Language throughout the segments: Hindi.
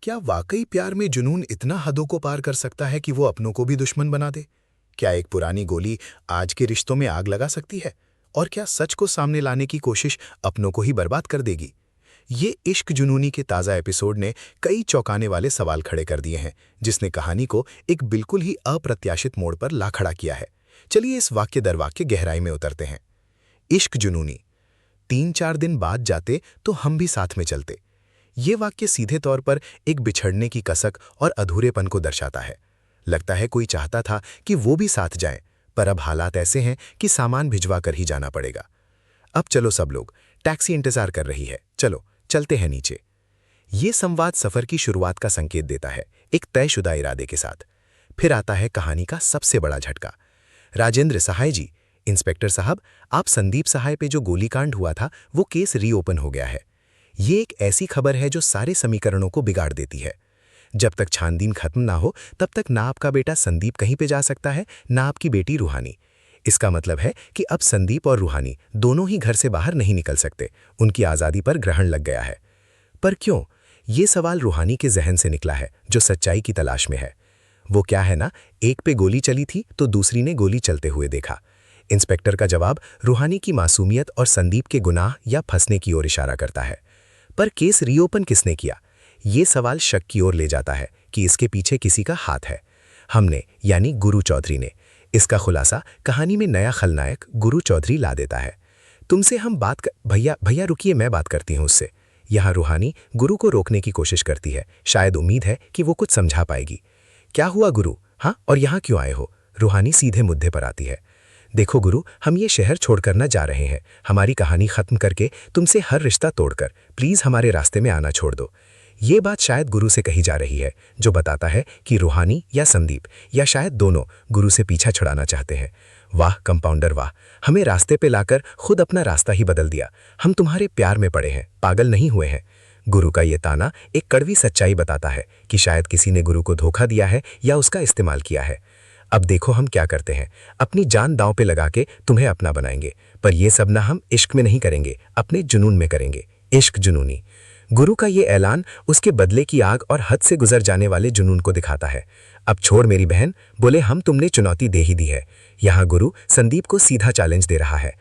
क्या वाकई प्यार में जुनून इतना हदों को पार कर सकता है कि वो अपनों को भी दुश्मन बना दे? क्या एक पुरानी गोली आज के रिश्तों में आग लगा सकती है? और क्या सच को सामने लाने की कोशिश अपनों को ही बर्बाद कर देगी? ये इश्क जुनूनी के ताज़ा एपिसोड ने कई चौंकाने वाले सवाल खड़े कर दिए हैं, जिसने कहानी को एक बिल्कुल ही अप्रत्याशित मोड़ पर ला खड़ा किया है। चलिए इस वाक्य दर वाक्य गहराई में उतरते हैं। इश्क जुनूनी। 3-4 दिन बाद जाते तो हम भी साथ में चलते। ये वाक्य सीधे तौर पर एक बिछड़ने की कसक और अधूरेपन को दर्शाता है। लगता है कोई चाहता था कि वो भी साथ जाएं, पर अब हालात ऐसे हैं कि सामान भिजवा कर ही जाना पड़ेगा। अब चलो सब लोग, टैक्सी इंतजार कर रही है, चलो चलते हैं नीचे। ये संवाद सफर की शुरुआत का संकेत देता है, एक तयशुदा इरादे के साथ। फिर आता है कहानी का सबसे बड़ा झटका। राजेंद्र सहाय जी, इंस्पेक्टर साहब, आप संदीप सहाय पे जो गोलीकांड हुआ था वो केस रीओपन हो गया है। ये एक ऐसी खबर है जो सारे समीकरणों को बिगाड़ देती है। जब तक छानबीन खत्म ना हो तब तक ना आपका बेटा संदीप कहीं पे जा सकता है, ना आपकी बेटी रूहानी। इसका मतलब है कि अब संदीप और रूहानी दोनों ही घर से बाहर नहीं निकल सकते, उनकी आज़ादी पर ग्रहण लग गया है। पर क्यों? ये सवाल रूहानी के जहन से निकला है, जो सच्चाई की तलाश में है। वो क्या है ना, एक पे गोली चली थी तो दूसरी ने गोली चलते हुए देखा। इंस्पेक्टर का जवाब रूहानी की मासूमियत और संदीप के गुनाह या फंसने की ओर इशारा करता है। पर केस रीओपन किसने किया? ये सवाल शक की ओर ले जाता है कि इसके पीछे किसी का हाथ है। हमने, यानी गुरु चौधरी ने। इसका खुलासा कहानी में नया खलनायक गुरु चौधरी ला देता है। तुमसे हम बात कर... भैया भैया रुकिए, मैं बात करती हूँ उससे। यहाँ रूहानी गुरु को रोकने की कोशिश करती है, शायद उम्मीद है कि वो कुछ समझा पाएगी। क्या हुआ गुरु? हाँ, और यहाँ क्यों आए हो? रूहानी सीधे मुद्दे पर आती है। देखो गुरु, हम ये शहर छोड़कर न जा रहे हैं, हमारी कहानी खत्म करके, तुमसे हर रिश्ता तोड़कर। प्लीज हमारे रास्ते में आना छोड़ दो। ये बात शायद गुरु से कही जा रही है, जो बताता है कि रूहानी या संदीप या शायद दोनों गुरु से पीछा छुड़ाना चाहते हैं। वाह कंपाउंडर वाह, हमें रास्ते पे लाकर खुद अपना रास्ता ही बदल दिया। हम तुम्हारे प्यार में पड़े हैं, पागल नहीं हुए हैं। गुरु का ये ताना एक कड़वी सच्चाई बताता है कि शायद किसी ने गुरु को धोखा दिया है या उसका इस्तेमाल किया है। अब देखो हम क्या करते हैं, अपनी जान दांव पे लगा के तुम्हें अपना बनाएंगे। पर ये सब ना हम इश्क में नहीं करेंगे, अपने जुनून में करेंगे। इश्क जुनूनी। गुरु का ये ऐलान उसके बदले की आग और हद से गुजर जाने वाले जुनून को दिखाता है। अब छोड़ मेरी बहन, बोले हम तुमने चुनौती दे ही दी है। यहाँ गुरु संदीप को सीधा चैलेंज दे रहा है।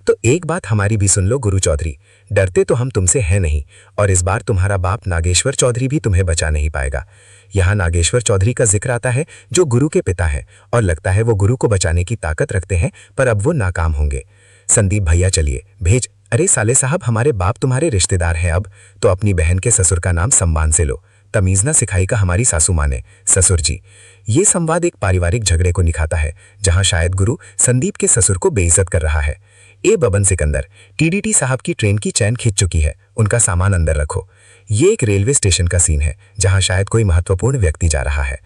तो एक बात हमारी भी सुन लो गुरु चौधरी, डरते तो हम तुमसे हैं नहीं, और इस बार तुम्हारा बाप नागेश्वर चौधरी भी तुम्हें बचा नहीं पाएगा। यहाँ नागेश्वर चौधरी का जिक्र आता है, जो गुरु के पिता है, और लगता है वो गुरु को बचाने की ताकत रखते हैं, पर अब वो नाकाम होंगे। संदीप भैया चलिए भेज। अरे साले साहब, हमारे बाप तुम्हारे रिश्तेदार हैं, अब तो अपनी बहन के ससुर का नाम सम्मान से लो। तमीज ना सिखाई का हमारी सासू माँ ने। ससुर जी। ये संवाद एक पारिवारिक झगड़े को निखाता है, जहां शायद गुरु संदीप के ससुर को बेइज्जत कर रहा है। ए बबन सिकंदर, टीडीटी साहब की ट्रेन की चैन खिंच चुकी है, उनका सामान अंदर रखो। ये एक रेलवे स्टेशन का सीन है, जहां शायद कोई महत्वपूर्ण व्यक्ति जा रहा है।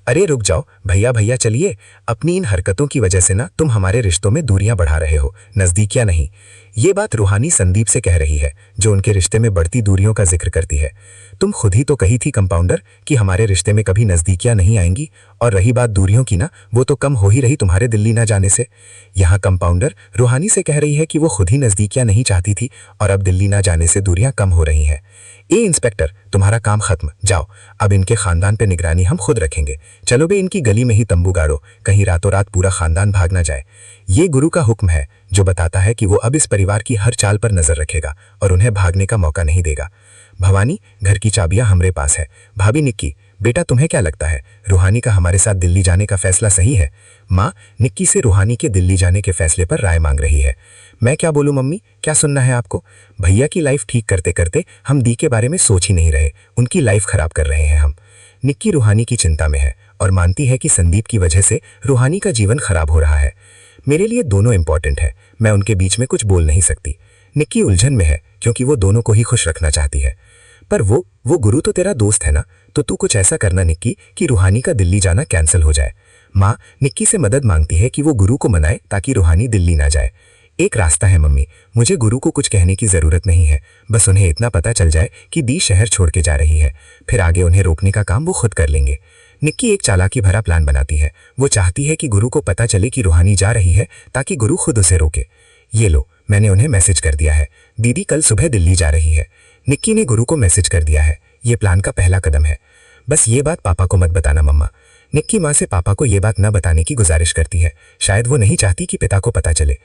अरे रुक जाओ भैया भैया चलिए, अपनी इन हरकतों की वजह से ना तुम हमारे रिश्तों में दूरियां बढ़ा रहे हो, नजदीकियां नहीं। ये बात रूहानी संदीप से कह रही है, जो उनके रिश्ते में बढ़ती दूरियों का जिक्र करती है। तुम खुद ही तो कही थी कंपाउंडर कि हमारे रिश्ते में कभी नजदीकियां नहीं आएंगी, और रही बात दूरियों की ना, वो तो कम हो ही रही तुम्हारे दिल्ली ना जाने से। यहाँ कंपाउंडर रूहानी से कह रही है कि वो खुद ही नजदीकियां नहीं चाहती थी, और अब दिल्ली ना जाने से दूरियां कम हो रही हैं। ए इंस्पेक्टर, तुम्हारा काम खत्म, जाओ। अब इनके खानदान पे निगरानी हम खुद रखेंगे। चलो बे, इनकी गली में ही तंबू गाड़ो, कहीं रातों रात पूरा खानदान भाग ना जाए। ये गुरु का हुक्म है, जो बताता है कि वो अब इस परिवार की हर चाल पर नजर रखेगा और उन्हें भागने का मौका नहीं देगा। भवानी, घर की चाबियां हमरे पास है। भाभी निक्की, बेटा तुम्हें क्या लगता है, रूहानी का हमारे साथ दिल्ली जाने का फैसला सही है? माँ निक्की से रूहानी के दिल्ली जाने के फैसले पर राय मांग रही है। मैं क्या बोलूं मम्मी, क्या सुनना है आपको? भैया की लाइफ ठीक करते करते हम दी के बारे में सोच ही नहीं रहे, उनकी लाइफ खराब कर रहे हैं हम। निक्की रूहानी की चिंता में है और मानती है कि संदीप की वजह से रूहानी का जीवन खराब हो रहा है। मेरे लिए दोनों इंपॉर्टेंट है, मैं उनके बीच में कुछ बोल नहीं सकती। निक्की उलझन में है क्योंकि वो दोनों को ही खुश रखना चाहती है। पर वो गुरु तो तेरा दोस्त है ना, तो तू कुछ ऐसा करना निक्की कि रूहानी का दिल्ली जाना कैंसिल हो जाए। माँ निक्की से मदद मांगती है कि वो गुरु को मनाए ताकि रूहानी दिल्ली ना जाए। एक रास्ता है मम्मी, मुझे गुरु को कुछ कहने की जरूरत नहीं है, बस उन्हें इतना पता चल जाए कि दी शहर छोड़ के जा रही है, फिर आगे उन्हें रोकने का काम वो खुद कर लेंगे। निक्की एक चालाकी भरा प्लान बनाती है। वो चाहती है कि गुरु को पता चले कि रूहानी जा रही है, ताकि गुरु खुद उसे रोके। ये लो, मैंने उन्हें मैसेज कर दिया है, दीदी कल सुबह दिल्ली जा रही है। निक्की ने गुरु को मैसेज कर दिया है। ये प्लान का पहला कदम है। बस ये बात पापा को मत बताना मम्मा। निक्की माँ से पापा को ये बात न बताने की गुजारिश करती है। शायद वो नहीं चाहती कि पिता को पता चले।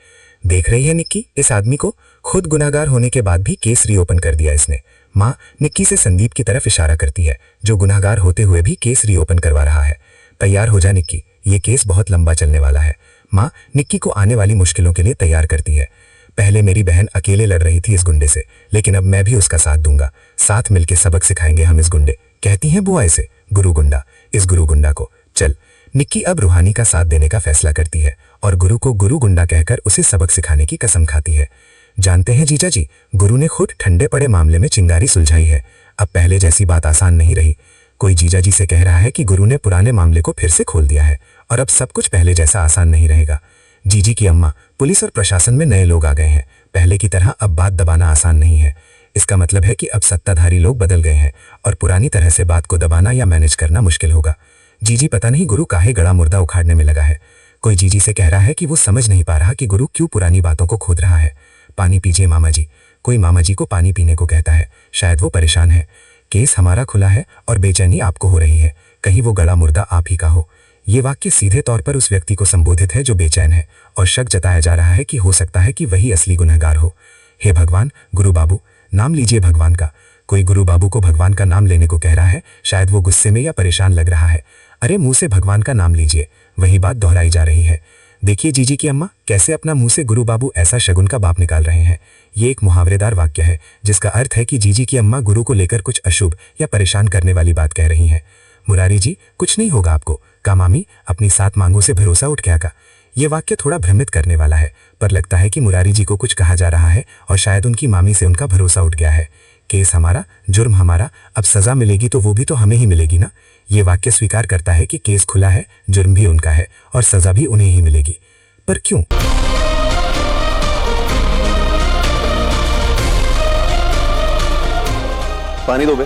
देख रही है निक्की इस आदमी को, खुद गुनाहगार होने के बाद भी केस रीओपन कर दिया इसने। माँ निक्की से संदीप की तरफ इशारा करती है, जो गुनाहगार होते हुए भी केस रीओपन करवा रहा है। तैयार हो जा निक्की, ये केस बहुत लंबा चलने वाला है। माँ निक्की को आने वाली मुश्किलों के लिए तैयार करती है। पहले मेरी बहन अकेले लड़ रही थी इस गुंडे से, लेकिन अब मैं भी उसका साथ दूंगा। साथ मिलकर सबक सिखाएंगे हम इस गुंडे, कहती हैं बुआ इसे, गुरु गुंडा। इस गुरु गुंडा को चल। निक्की अब रूहानी का साथ देने का फैसला करती है और गुरु को गुरु गुंडा कहकर उसे सबक सिखाने की कसम खाती है। जानते हैं जीजा जी, गुरु ने खुद ठंडे पड़े मामले में चिंगारी सुलझाई है। अब पहले जैसी बात आसान नहीं रही। कोई जीजा जी से कह रहा है कि गुरु ने पुराने मामले को फिर से खोल दिया है और अब सब कुछ पहले जैसा आसान नहीं रहेगा। जीजी की अम्मा, पुलिस और प्रशासन में नए लोग आ गए हैं। पहले की तरह अब बात दबाना आसान नहीं है। इसका मतलब है कि अब सत्ताधारी लोग बदल गए हैं और पुरानी तरह से बात को दबाना या मैनेज करना मुश्किल होगा। जीजी पता नहीं गुरु काहे गड़ा मुर्दा उखाड़ने में लगा है। कोई जीजी से कह रहा है कि वो समझ नहीं पा रहा कि गुरु क्यों पुरानी बातों को खोद रहा है। पानी पीजिए मामा जी। कोई मामा जी को पानी पीने को कहता है। शायद वो परेशान है। केस हमारा खुला है और बेचैनी आपको हो रही है, कहीं वो गड़ा मुर्दा आप ही का हो। ये वाक्य सीधे तौर पर उस व्यक्ति को संबोधित है जो बेचैन है और शक जताया जा रहा है कि हो सकता है कि वही असली गुनहगार हो। हे भगवान, गुरु बाबू, नाम लीजिए भगवान का। कोई गुरु बाबू को भगवान का नाम लेने को कह रहा है। शायद वो गुस्से में या परेशान लग रहा है। अरे मुंह से भगवान का नाम लीजिए। वही बात दोहराई जा रही है। देखिए जीजी की अम्मा कैसे अपना मुंह से गुरु बाबू ऐसा शगुन का बाप निकाल रहे हैं। ये एक मुहावरेदार वाक्य है जिसका अर्थ है कि जीजी की अम्मा गुरु को लेकर कुछ अशुभ या परेशान करने वाली बात कह रही हैं। मुरारी जी, कुछ नहीं होगा आपको। का मामी, अपनी 7 मांगों से भरोसा उठ गया का। ये वाक्य थोड़ा भ्रमित करने वाला है, पर लगता है कि मुरारी जी को कुछ कहा जा रहा है और शायद उनकी मामी से उनका भरोसा उठ गया है। केस हमारा, जुर्म हमारा, अब सजा मिलेगी तो वो भी तो हमें ही मिलेगी ना। ये वाक्य स्वीकार करता है कि केस खुला है, जुर्म भी उनका है और सजा भी उन्हें ही मिलेगी। पर क्यों? पानी दो बे।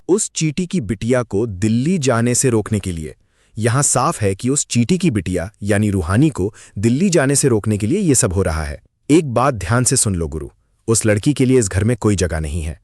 उस चीटी की बिटिया को दिल्ली जाने से रोकने के लिए, यहां साफ है कि उस चीटी की बिटिया यानी रूहानी को दिल्ली जाने से रोकने के लिए यह सब हो रहा है। एक बात ध्यान से सुन लो गुरु, उस लड़की के लिए इस घर में कोई जगह नहीं है।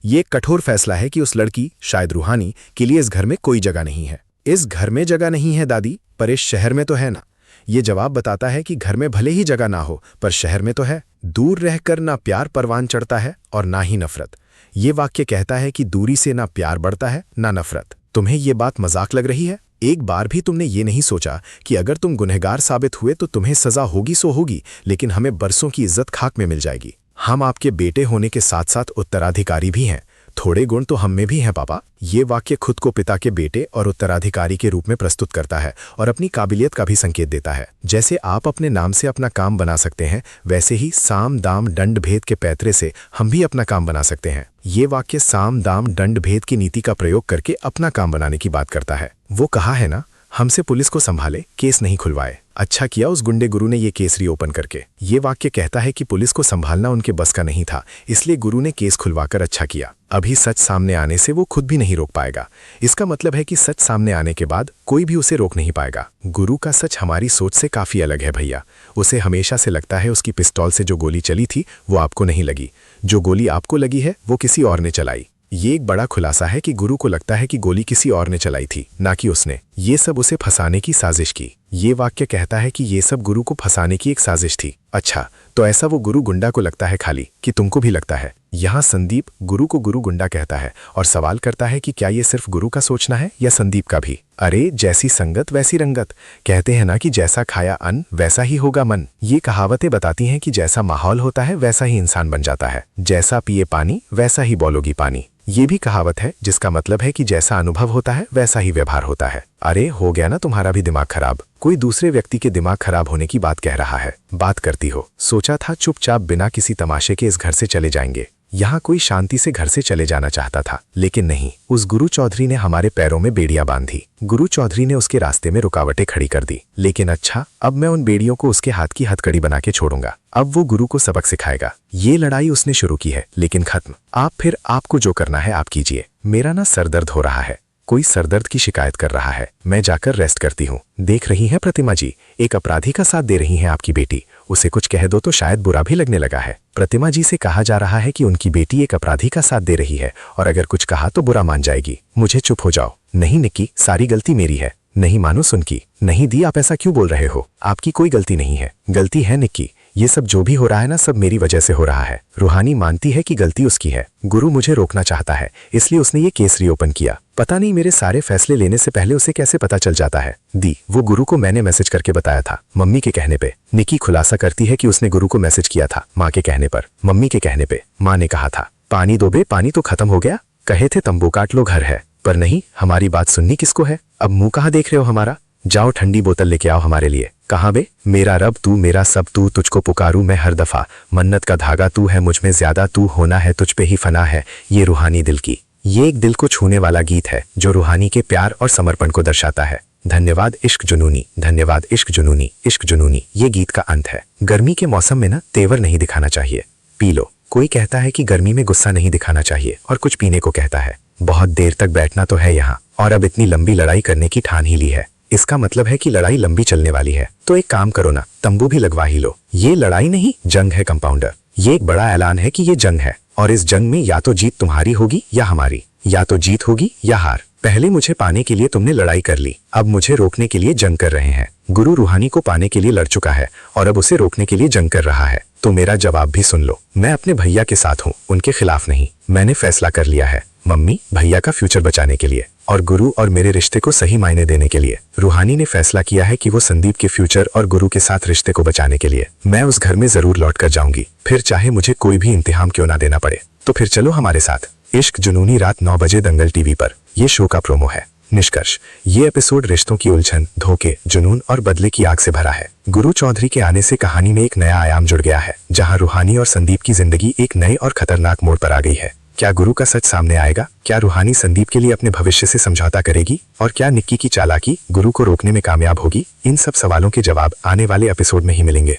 ये एक कठोर फैसला है कि उस लड़की, शायद रूहानी, के लिए इस घर में कोई जगह नहीं है। इस घर में जगह नहीं है दादी, पर इस शहर में तो है ना। ये जवाब बताता है कि घर में भले ही जगह ना हो, पर शहर में तो है। दूर रहकर ना प्यार परवान चढ़ता है और ना ही नफरत। ये वाक्य कहता है कि दूरी से ना प्यार बढ़ता है ना नफरत। तुम्हें ये बात मजाक लग रही है? एक बार भी तुमने ये नहीं सोचा कि अगर तुम गुनहगार साबित हुए तो तुम्हें सजा होगी सो होगी, लेकिन हमें बरसों की इज्जत खाक में मिल जाएगी। हम आपके बेटे होने के साथ साथ उत्तराधिकारी भी हैं। थोड़े गुण तो हम में भी हैं पापा। ये वाक्य खुद को पिता के बेटे और उत्तराधिकारी के रूप में प्रस्तुत करता है और अपनी काबिलियत का भी संकेत देता है। जैसे आप अपने नाम से अपना काम बना सकते हैं, वैसे ही साम दाम दंड भेद के पैतरे से हम भी अपना काम बना सकते हैं। ये वाक्य साम दाम दंड भेद की नीति का प्रयोग करके अपना काम बनाने की बात करता है। वो कहा है ना, हमसे पुलिस को संभाले, केस नहीं खुलवाए। अच्छा किया उस गुंडे गुरु ने ये केस रीओपन करके। ये वाक्य कहता है कि पुलिस को संभालना उनके बस का नहीं था, इसलिए गुरु ने केस खुलवाकर अच्छा किया। अभी सच सामने आने से वो खुद भी नहीं रोक पाएगा। इसका मतलब है कि सच सामने आने के बाद कोई भी उसे रोक नहीं पाएगा। गुरु का सच हमारी सोच से काफी अलग है भैया। उसे हमेशा से लगता है उसकी पिस्तौल से जो गोली चली थी वो आपको नहीं लगी। जो गोली आपको लगी है वो किसी और ने चलाई। ये एक बड़ा खुलासा है कि गुरु को लगता है कि गोली किसी और ने चलाई थी, ना कि उसने। ये सब उसे फंसाने की साजिश की। ये वाक्य कहता है कि ये सब गुरु को फंसाने की एक साजिश थी। अच्छा, तो ऐसा वो गुरु गुंडा को लगता है खाली, कि तुमको भी लगता है? यहाँ संदीप गुरु को गुरु गुंडा कहता है और सवाल करता है कि क्या ये सिर्फ गुरु का सोचना है या संदीप का भी? अरे जैसी संगत वैसी रंगत, कहते हैं ना कि जैसा खाया अन्न वैसा ही होगा मन। ये कहावतें बताती हैं कि जैसा माहौल होता है वैसा ही इंसान बन जाता है। जैसा पिए पानी वैसा ही बोलोगी पानी। ये भी कहावत है जिसका मतलब है कि जैसा अनुभव होता है वैसा ही व्यवहार होता है। अरे हो गया ना तुम्हारा भी दिमाग खराब। कोई दूसरे व्यक्ति के दिमाग खराब होने की बात कह रहा है, बात करती हो। सोचा था चुपचाप बिना किसी तमाशे के इस घर से चले जाएंगे। यहाँ कोई शांति से घर से चले जाना चाहता था, लेकिन नहीं। उस गुरु चौधरी ने हमारे पैरों में बेड़ियां बांधी। गुरु चौधरी ने उसके रास्ते में रुकावटें खड़ी कर दी। लेकिन अच्छा, अब मैं उन बेड़ियों को उसके हाथ की हथकड़ी बना के छोड़ूंगा। अब वो गुरु को सबक सिखाएगा। ये लड़ाई उसने शुरू की है, लेकिन खत्म। आप फिर आपको जो करना है आप कीजिए। मेरा ना सरदर्द हो रहा है। कोई सरदर्द की शिकायत कर रहा है। मैं जाकर रेस्ट करती हूँ। देख रही हैं प्रतिमा जी, एक अपराधी का साथ दे रही हैं आपकी बेटी। उसे कुछ कह दो तो शायद बुरा भी लगने लगा है। प्रतिमा जी से कहा जा रहा है कि उनकी बेटी एक अपराधी का साथ दे रही है और अगर कुछ कहा तो बुरा मान जाएगी। मुझे चुप हो जाओ। नहीं निक्की, सारी गलती मेरी है। नहीं मानो सुनकी। नहीं दी, आप ऐसा क्यों बोल रहे हो? आपकी कोई गलती नहीं है। गलती है निक्की। ये सब जो भी हो रहा है ना, सब मेरी वजह से हो रहा है। रूहानी मानती है कि गलती उसकी है। गुरु मुझे रोकना चाहता है, इसलिए उसने ये केस रीओपन किया। पता नहीं मेरे सारे फैसले लेने से पहले उसे कैसे पता चल जाता है। दी, वो गुरु को मैंने मैसेज करके बताया था, मम्मी के कहने पे। निक्की खुलासा करती है कि उसने गुरु को मैसेज किया था माँ के कहने पर, मम्मी के कहने पे। माँ ने कहा था पानी दो बे, पानी तो खत्म हो गया। कहे थे तंबू काट लो, घर है। पर नहीं, हमारी बात सुननी किसको है? अब मुंह कहाँ देख रहे हो हमारा? जाओ ठंडी बोतल लेके आओ हमारे लिए। कहाँ बे? मेरा रब तू, मेरा सब तू, तुझको पुकारूं मैं हर दफा। मन्नत का धागा तू है, मुझ में ज्यादा तू, होना है तुझ पे ही फना है। ये रूहानी दिल की। ये एक दिल को छूने वाला गीत है जो रूहानी के प्यार और समर्पण को दर्शाता है। धन्यवाद इश्क जुनूनी, धन्यवाद इश्क जुनूनी, इश्क जुनूनी। ये गीत का अंत है। गर्मी के मौसम में ना तेवर नहीं दिखाना चाहिए, पी लो। कोई कहता है कि गर्मी में गुस्सा नहीं दिखाना चाहिए और कुछ पीने को कहता है। बहुत देर तक बैठना तो है यहाँ, और अब इतनी लंबी लड़ाई करने की ठान ही ली है। इसका मतलब है कि लड़ाई लंबी चलने वाली है। तो एक काम करो ना, तंबू भी लगवा ही लो। ये लड़ाई नहीं, जंग है कंपाउंडर। ये एक बड़ा ऐलान है कि ये जंग है, और इस जंग में या तो जीत तुम्हारी होगी या हमारी। या तो जीत होगी या हार। पहले मुझे पाने के लिए तुमने लड़ाई कर ली, अब मुझे रोकने के लिए जंग कर रहे हैं। गुरु रूहानी को पाने के लिए लड़ चुका है और अब उसे रोकने के लिए जंग कर रहा है। तो मेरा जवाब भी सुन लो। मैं अपने भैया के साथ हूँ, उनके खिलाफ नहीं। मैंने फैसला कर लिया है मम्मी, भैया का फ्यूचर बचाने के लिए और गुरु और मेरे रिश्ते को सही मायने देने के लिए। रूहानी ने फैसला किया है कि वो संदीप के फ्यूचर और गुरु के साथ रिश्ते को बचाने के लिए मैं उस घर में जरूर लौट कर जाऊंगी, फिर चाहे मुझे कोई भी इंतहाम क्यों ना देना पड़े। तो फिर चलो हमारे साथ। इश्क जुनूनी रात 9 बजे दंगल टीवी पर। ये शो का प्रोमो है। निष्कर्ष, ये एपिसोड रिश्तों की उलझन, धोखे, जुनून और बदले की आग से भरा है। गुरु चौधरी के आने से कहानी में एक नया आयाम जुड़ गया है, जहां रूहानी और संदीप की जिंदगी एक नए और खतरनाक मोड़ पर आ गई है। क्या गुरु का सच सामने आएगा? क्या रूहानी संदीप के लिए अपने भविष्य से समझौता करेगी? और क्या निक्की की चालाकी गुरु को रोकने में कामयाब होगी? इन सब सवालों के जवाब आने वाले एपिसोड में ही मिलेंगे।